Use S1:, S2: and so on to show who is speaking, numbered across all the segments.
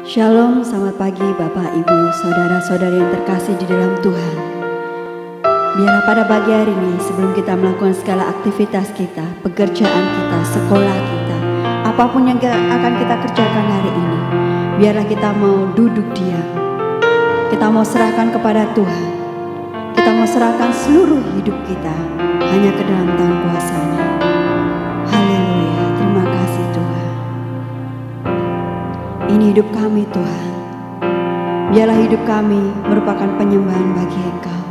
S1: Shalom, selamat pagi Bapak, Ibu, Saudara-saudari yang terkasih di dalam Tuhan. Biarlah pada pagi hari ini sebelum kita melakukan segala aktivitas kita, pekerjaan kita, sekolah kita, apapun yang akan kita kerjakan hari ini, biarlah kita mau duduk diam. Kita mau serahkan kepada Tuhan. Kita mau serahkan seluruh hidup kita hanya ke dalam tahun kuasa-Nya. Haleluya, terima kasih Tuhan. Ini hidup kami Tuhan. Biarlah hidup kami merupakan penyembahan bagi Engkau.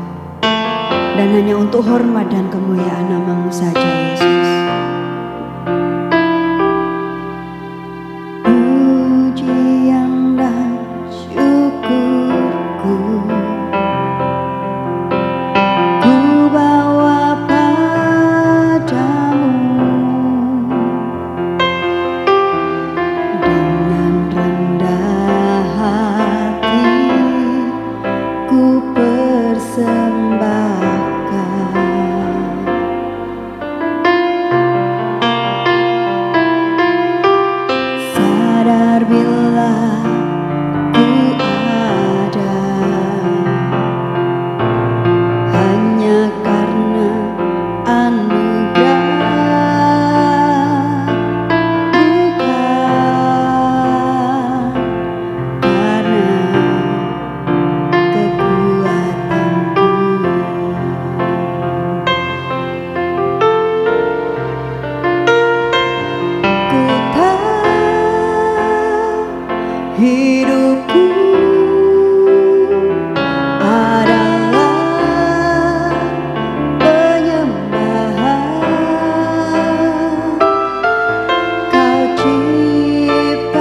S1: Dan hanya untuk hormat dan kemuliaan nama-Mu saja Yesus. Pujian dan syukurku ku bawa padamu. Dengan rendah hati ku persembahkan. Sadar bila ku ada hanya karena anugerah, bukan karena kekuatanku. Ku tahu hidupku adalah penyembahan. Kau ciptakanku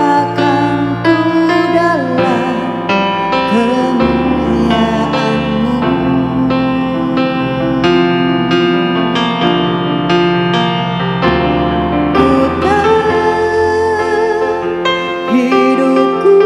S1: dalam kemuliaan-Mu. Ku tahu hidupku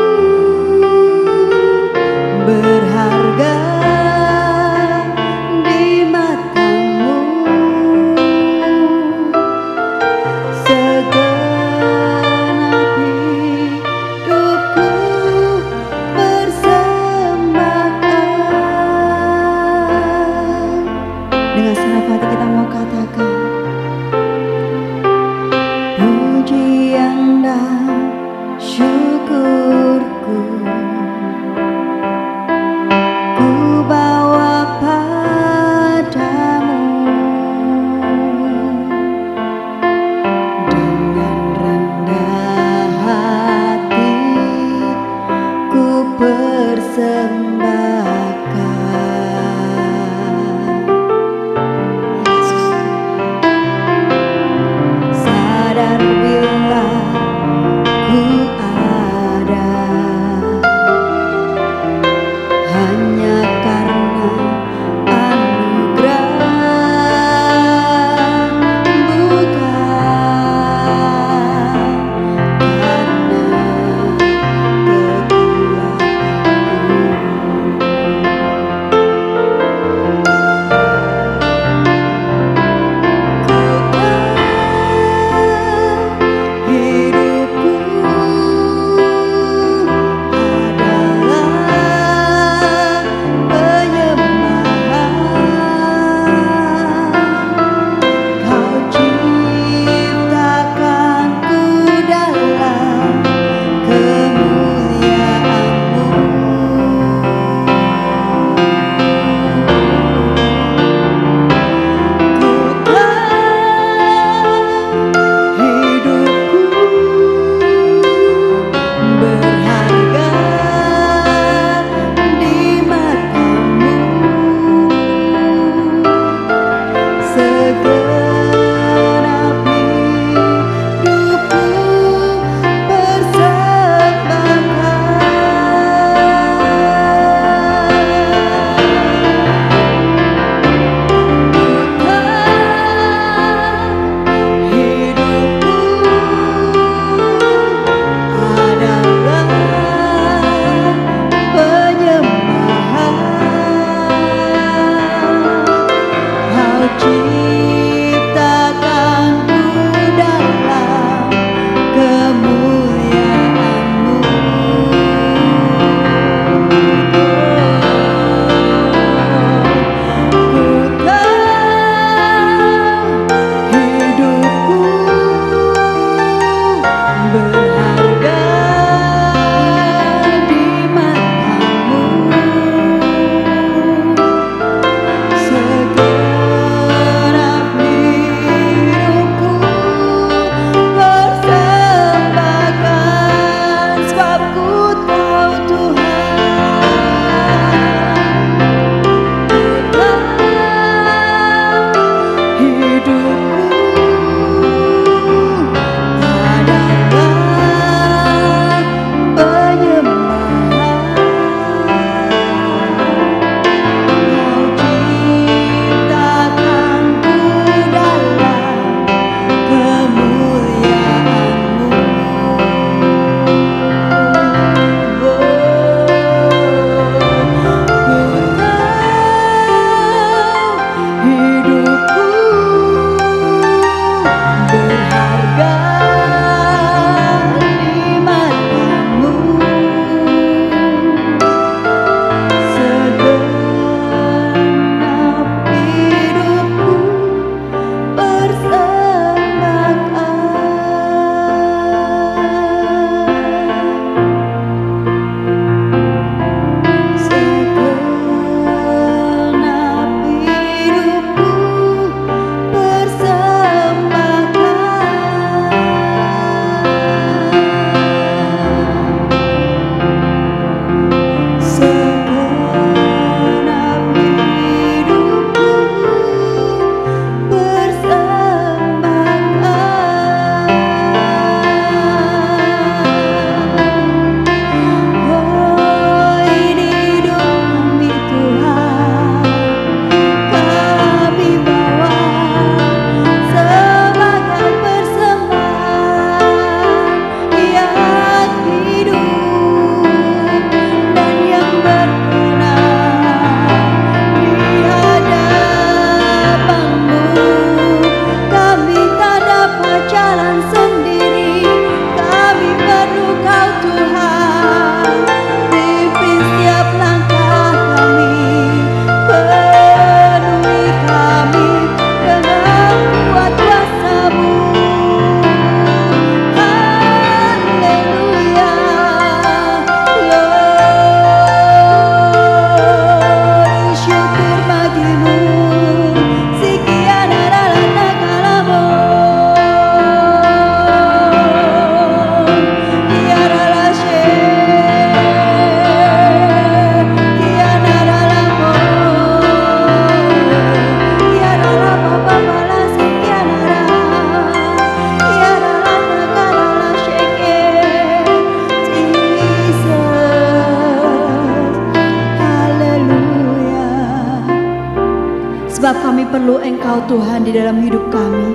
S1: Tuhan di dalam hidup kami.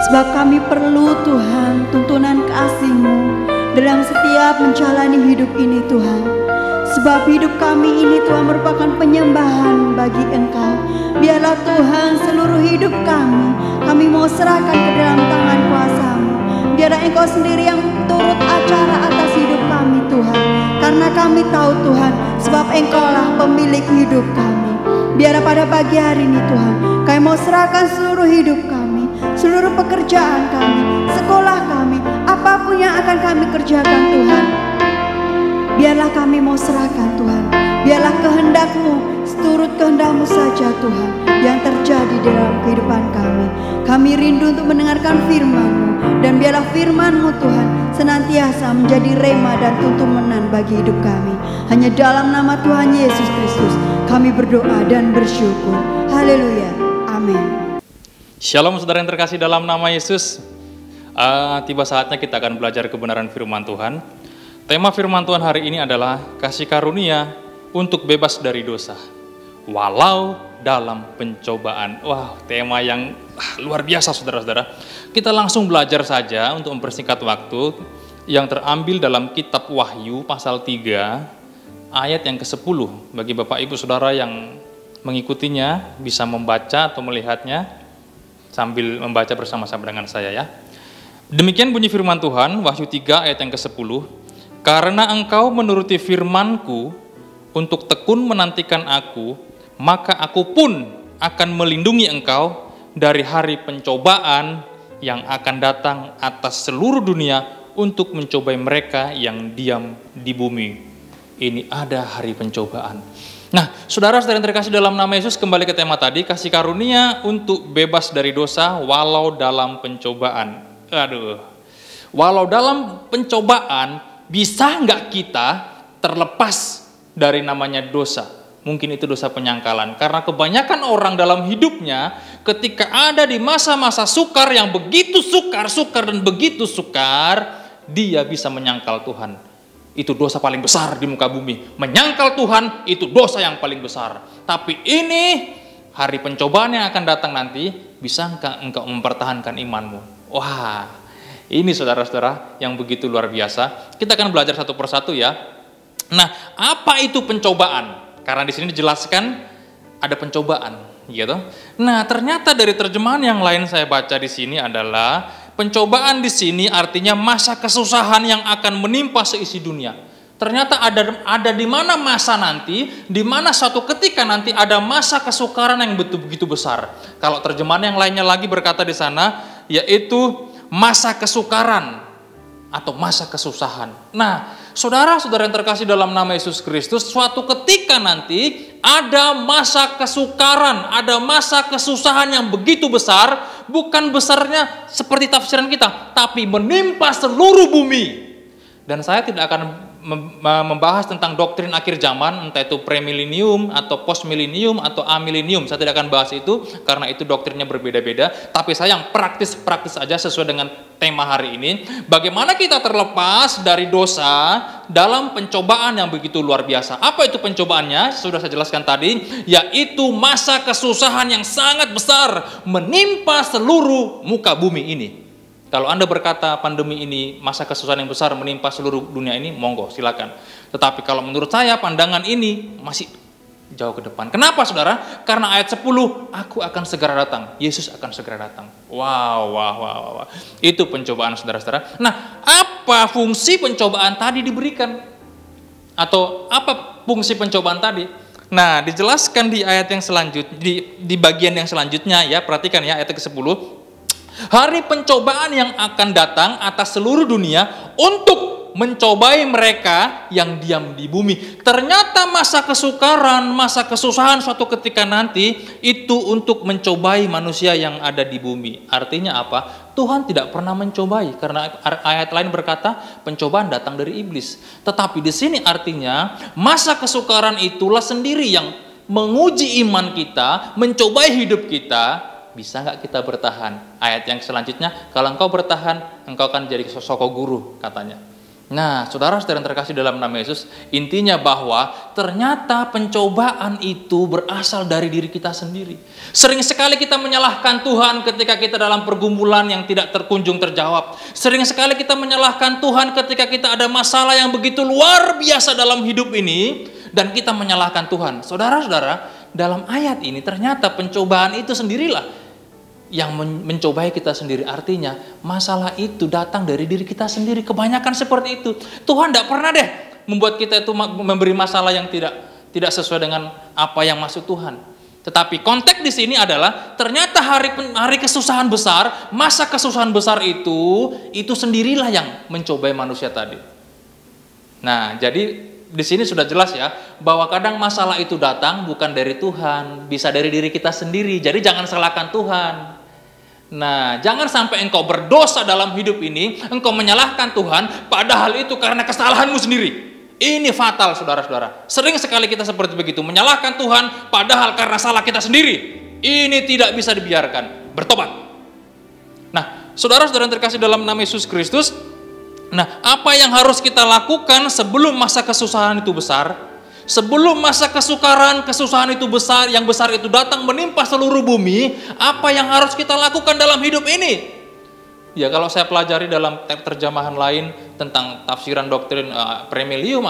S1: Sebab kami perlu Tuhan tuntunan kasih-Mu dalam setiap menjalani hidup ini Tuhan. Sebab hidup kami ini Tuhan merupakan penyembahan bagi Engkau. Biarlah Tuhan seluruh hidup kami mau serahkan ke dalam tangan kuasa-Mu. Biarlah Engkau sendiri yang turut acara atas hidup kami Tuhan. Karena kami tahu Tuhan, sebab Engkau-lah pemilik hidup kami. Biarlah pada pagi hari ini Tuhan, kami mau serahkan seluruh hidup kami, seluruh pekerjaan kami, sekolah kami, apapun yang akan kami kerjakan Tuhan. Biarlah kami mau serahkan Tuhan. Biarlah kehendak-Mu, seturut kehendak-Mu saja Tuhan yang terjadi dalam kehidupan kami. Kami rindu untuk mendengarkan firman-Mu. Dan biarlah firman-Mu Tuhan senantiasa menjadi rema dan tuntunan bagi hidup kami. Hanya dalam nama Tuhan Yesus Kristus kami berdoa dan bersyukur. Haleluya. Amin.
S2: Shalom saudara yang terkasih dalam nama Yesus. Tiba saatnya kita akan belajar kebenaran firman Tuhan. Tema firman Tuhan hari ini adalah kasih karunia untuk bebas dari dosa, walau dalam pencobaan. Wah, tema yang luar biasa saudara-saudara. Kita langsung belajar saja untuk mempersingkat waktu, yang terambil dalam kitab Wahyu pasal 3 ayat yang ke-10. Bagi Bapak Ibu Saudara yang mengikutinya bisa membaca atau melihatnya sambil membaca bersama-sama dengan saya ya. Demikian bunyi firman Tuhan, Wahyu 3 ayat yang ke-10. Karena engkau menuruti firman-Ku untuk tekun menantikan Aku, maka Aku pun akan melindungi engkau dari hari pencobaan yang akan datang atas seluruh dunia untuk mencobai mereka yang diam di bumi. Ini ada hari pencobaan. Nah, saudara-saudara yang terkasih dalam nama Yesus, kembali ke tema tadi, kasih karunia untuk bebas dari dosa walau dalam pencobaan. Walau dalam pencobaan, bisa nggak kita terlepas dari namanya dosa? Mungkin itu dosa penyangkalan. Karena kebanyakan orang dalam hidupnya ketika ada di masa-masa sukar yang begitu sukar dan begitu sukar, dia bisa menyangkal Tuhan. Itu dosa paling besar di muka bumi. Menyangkal Tuhan itu dosa yang paling besar. Tapi ini hari pencobaan yang akan datang nanti, bisa engkau mempertahankan imanmu? Wah, ini saudara-saudara yang begitu luar biasa. Kita akan belajar satu persatu ya. Nah, apa itu pencobaan? Karena di sini dijelaskan ada pencobaan, gitu. Nah, ternyata dari terjemahan yang lain saya baca di sini adalah pencobaan di sini artinya masa kesusahan yang akan menimpa seisi dunia. Ternyata ada di mana masa nanti, di mana suatu ketika nanti ada masa kesukaran yang begitu besar. Kalau terjemahan yang lainnya lagi berkata di sana, yaitu masa kesukaran atau masa kesusahan. Nah, saudara-saudara yang terkasih dalam nama Yesus Kristus, suatu ketika nanti ada masa kesukaran, ada masa kesusahan yang begitu besar, bukan besarnya seperti tafsiran kita, tapi menimpa seluruh bumi. Dan saya tidak akan membahas tentang doktrin akhir zaman, entah itu premilenium atau postmilenium atau amilenium. Saya tidak akan bahas itu karena itu doktrinnya berbeda-beda. Tapi saya yang praktis aja sesuai dengan tema hari ini. Bagaimana kita terlepas dari dosa dalam pencobaan yang begitu luar biasa. Apa itu pencobaannya? Sudah saya jelaskan tadi, yaitu masa kesusahan yang sangat besar menimpa seluruh muka bumi ini. Kalau Anda berkata pandemi ini masa kesusahan yang besar menimpa seluruh dunia ini, monggo silakan. Tetapi kalau menurut saya pandangan ini masih jauh ke depan. Kenapa saudara? Karena ayat 10, aku akan segera datang. Yesus akan segera datang. Wow. Itu pencobaan saudara-saudara. Nah, apa fungsi pencobaan tadi diberikan? Atau apa fungsi pencobaan tadi? Nah, dijelaskan di ayat yang selanjutnya, di bagian yang selanjutnya ya, perhatikan ya ayat ke-10. Hari pencobaan yang akan datang atas seluruh dunia untuk mencobai mereka yang diam di bumi. Ternyata masa kesukaran, masa kesusahan suatu ketika nanti itu untuk mencobai manusia yang ada di bumi. Artinya apa? Tuhan tidak pernah mencobai, karena ayat lain berkata pencobaan datang dari iblis. Tetapi di sini artinya masa kesukaran itulah sendiri yang menguji iman kita, mencobai hidup kita. Bisa nggak kita bertahan? Ayat yang selanjutnya, kalau engkau bertahan, engkau akan jadi sosok guru, katanya. Nah, saudara-saudara yang terkasih dalam nama Yesus, intinya bahwa ternyata pencobaan itu berasal dari diri kita sendiri. Sering sekali kita menyalahkan Tuhan ketika kita dalam pergumulan yang tidak terkunjung terjawab. Sering sekali kita menyalahkan Tuhan ketika kita ada masalah yang begitu luar biasa dalam hidup ini, dan kita menyalahkan Tuhan. Saudara-saudara, dalam ayat ini ternyata pencobaan itu sendirilah yang mencobai kita sendiri. Artinya masalah itu datang dari diri kita sendiri. Kebanyakan seperti itu. Tuhan tidak pernah deh membuat kita itu memberi masalah yang tidak sesuai dengan apa yang maksud Tuhan. Tetapi konteks di sini adalah ternyata hari kesusahan besar, masa kesusahan besar itu sendirilah yang mencobai manusia tadi. Nah, jadi di sini sudah jelas ya, bahwa kadang masalah itu datang bukan dari Tuhan, bisa dari diri kita sendiri. Jadi jangan salahkan Tuhan. Nah, jangan sampai engkau berdosa dalam hidup ini, engkau menyalahkan Tuhan, padahal itu karena kesalahanmu sendiri. Ini fatal, saudara-saudara. Sering sekali kita seperti begitu, menyalahkan Tuhan, padahal karena salah kita sendiri. Ini tidak bisa dibiarkan. Bertobat. Nah, saudara-saudara yang terkasih dalam nama Yesus Kristus, nah, apa yang harus kita lakukan sebelum masa kesusahan itu besar? Sebelum masa kesusahan itu besar, yang besar itu datang menimpa seluruh bumi, apa yang harus kita lakukan dalam hidup ini? Ya, kalau saya pelajari dalam terjemahan lain tentang tafsiran doktrin premillennium,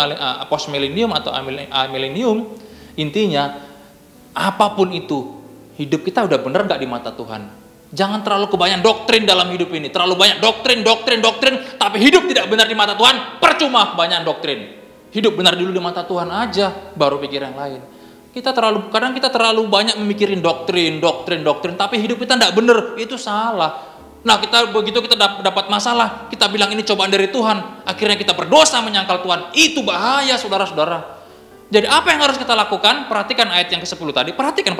S2: postmillennium atau amillennium, intinya apapun itu, hidup kita udah benar gak di mata Tuhan? Jangan terlalu kebanyakan doktrin dalam hidup ini. Terlalu banyak doktrin, tapi hidup tidak benar di mata Tuhan, percuma kebanyakan doktrin. Hidup benar dulu di mata Tuhan aja, baru pikir yang lain. Kadang kita terlalu banyak memikirin doktrin, tapi hidup kita tidak benar, itu salah. Nah, begitu kita dapat masalah, kita bilang ini cobaan dari Tuhan, akhirnya kita berdosa menyangkal Tuhan. Itu bahaya, saudara-saudara. Jadi apa yang harus kita lakukan? Perhatikan ayat yang ke-10 tadi, perhatikan.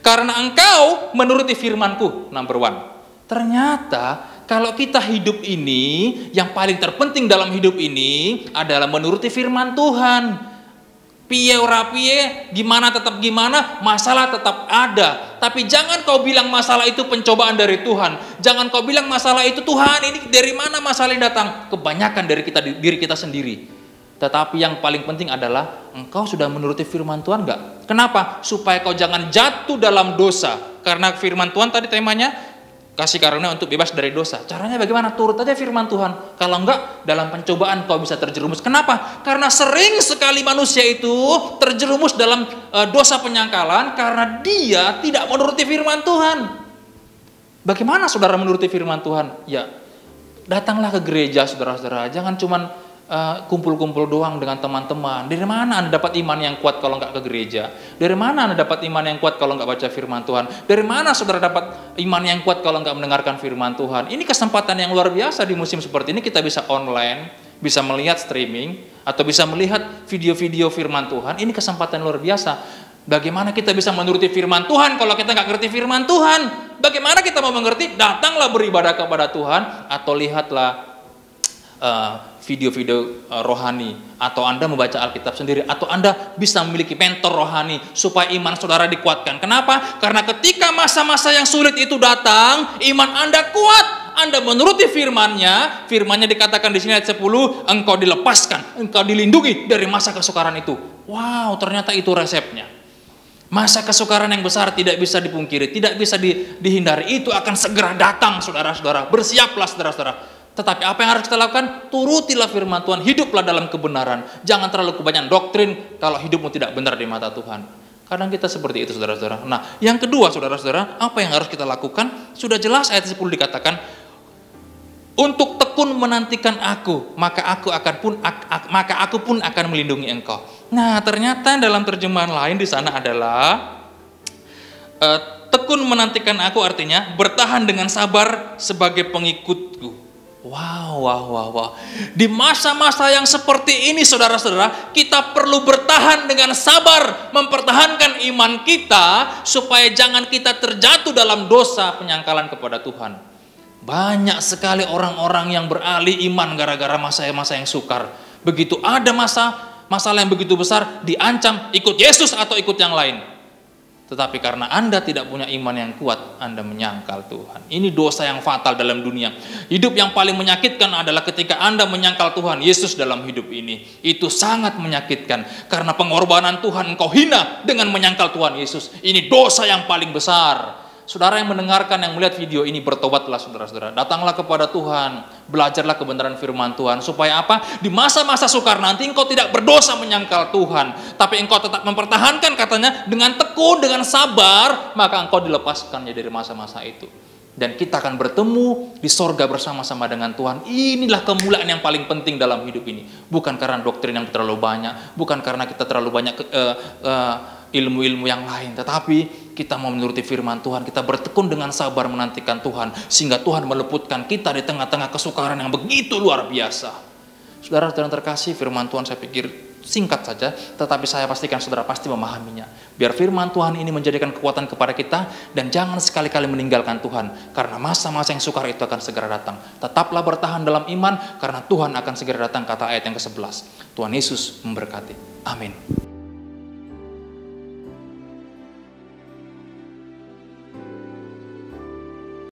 S2: Karena engkau menuruti firman-Ku, number one. Ternyata kalau kita hidup ini, yang paling terpenting dalam hidup ini adalah menuruti firman Tuhan. Piye ora piye, gimana tetap gimana, masalah tetap ada. Tapi jangan kau bilang masalah itu pencobaan dari Tuhan. Jangan kau bilang masalah itu Tuhan, ini dari mana masalah ini datang? Kebanyakan dari diri kita sendiri. Tetapi yang paling penting adalah engkau sudah menuruti firman Tuhan enggak? Kenapa? Supaya kau jangan jatuh dalam dosa. Karena firman Tuhan tadi temanya kasih karunia untuk bebas dari dosa. Caranya bagaimana? Turut aja firman Tuhan. Kalau enggak, dalam pencobaan kau bisa terjerumus. Kenapa? Karena sering sekali manusia itu terjerumus dalam dosa penyangkalan karena dia tidak menuruti firman Tuhan. Bagaimana saudara menuruti firman Tuhan? Ya, datanglah ke gereja, saudara-saudara. Jangan cuman kumpul-kumpul doang dengan teman-teman. Dari mana Anda dapat iman yang kuat kalau nggak ke gereja? Dari mana Anda dapat iman yang kuat kalau nggak baca firman Tuhan? Dari mana saudara dapat iman yang kuat kalau nggak mendengarkan firman Tuhan? Ini kesempatan yang luar biasa di musim seperti ini. Kita bisa online, bisa melihat streaming, atau bisa melihat video-video firman Tuhan. Ini kesempatan luar biasa. Bagaimana kita bisa menuruti firman Tuhan kalau kita nggak ngerti firman Tuhan? Bagaimana kita mau mengerti? Datanglah beribadah kepada Tuhan, atau lihatlah video-video rohani, atau Anda membaca Alkitab sendiri, atau Anda bisa memiliki mentor rohani supaya iman saudara dikuatkan. Kenapa? Karena ketika masa-masa yang sulit itu datang, iman Anda kuat. Anda menuruti firman-Nya. Firman-Nya dikatakan di sini ayat 10, engkau dilepaskan, engkau dilindungi dari masa kesukaran itu. Wow, ternyata itu resepnya. Masa kesukaran yang besar tidak bisa dipungkiri, tidak bisa dihindari. Itu akan segera datang, saudara-saudara. Bersiaplah, saudara-saudara. Tetapi apa yang harus kita lakukan? Turutilah firman Tuhan, hiduplah dalam kebenaran. Jangan terlalu kebanyakan doktrin kalau hidupmu tidak benar di mata Tuhan. Kadang kita seperti itu, saudara-saudara. Nah, yang kedua, saudara-saudara, apa yang harus kita lakukan? Sudah jelas ayat 10 dikatakan, untuk tekun menantikan aku, maka aku pun akan melindungi engkau. Nah, ternyata dalam terjemahan lain di sana adalah tekun menantikan aku, artinya bertahan dengan sabar sebagai pengikutku. Wow. Di masa-masa yang seperti ini, saudara-saudara, kita perlu bertahan dengan sabar, mempertahankan iman kita, supaya jangan kita terjatuh dalam dosa penyangkalan kepada Tuhan. Banyak sekali orang-orang yang beralih iman gara-gara masa-masa yang sukar. Begitu ada masalah yang begitu besar, diancam ikut Yesus atau ikut yang lain. Tetapi karena Anda tidak punya iman yang kuat, Anda menyangkal Tuhan. Ini dosa yang fatal dalam dunia. Hidup yang paling menyakitkan adalah ketika Anda menyangkal Tuhan Yesus dalam hidup ini. Itu sangat menyakitkan. Karena pengorbanan Tuhan engkau hina dengan menyangkal Tuhan Yesus. Ini dosa yang paling besar. Saudara yang mendengarkan, yang melihat video ini, bertobatlah saudara-saudara. Datanglah kepada Tuhan, belajarlah kebenaran firman Tuhan. Supaya apa? Di masa-masa sukar nanti engkau tidak berdosa menyangkal Tuhan. Tapi engkau tetap mempertahankan katanya dengan tekun, dengan sabar, maka engkau dilepaskannya dari masa-masa itu. Dan kita akan bertemu di sorga bersama-sama dengan Tuhan. Inilah kemuliaan yang paling penting dalam hidup ini. Bukan karena doktrin yang terlalu banyak, bukan karena kita terlalu banyak ilmu-ilmu yang lain, tetapi kita mau menuruti firman Tuhan, kita bertekun dengan sabar menantikan Tuhan, sehingga Tuhan meluputkan kita di tengah-tengah kesukaran yang begitu luar biasa. Saudara-saudara yang terkasih, firman Tuhan saya pikir singkat saja, tetapi saya pastikan saudara pasti memahaminya. Biar firman Tuhan ini menjadikan kekuatan kepada kita, dan jangan sekali-kali meninggalkan Tuhan, karena masa-masa yang sukar itu akan segera datang. Tetaplah bertahan dalam iman, karena Tuhan akan segera datang, kata ayat yang ke-11. Tuhan Yesus memberkati. Amin.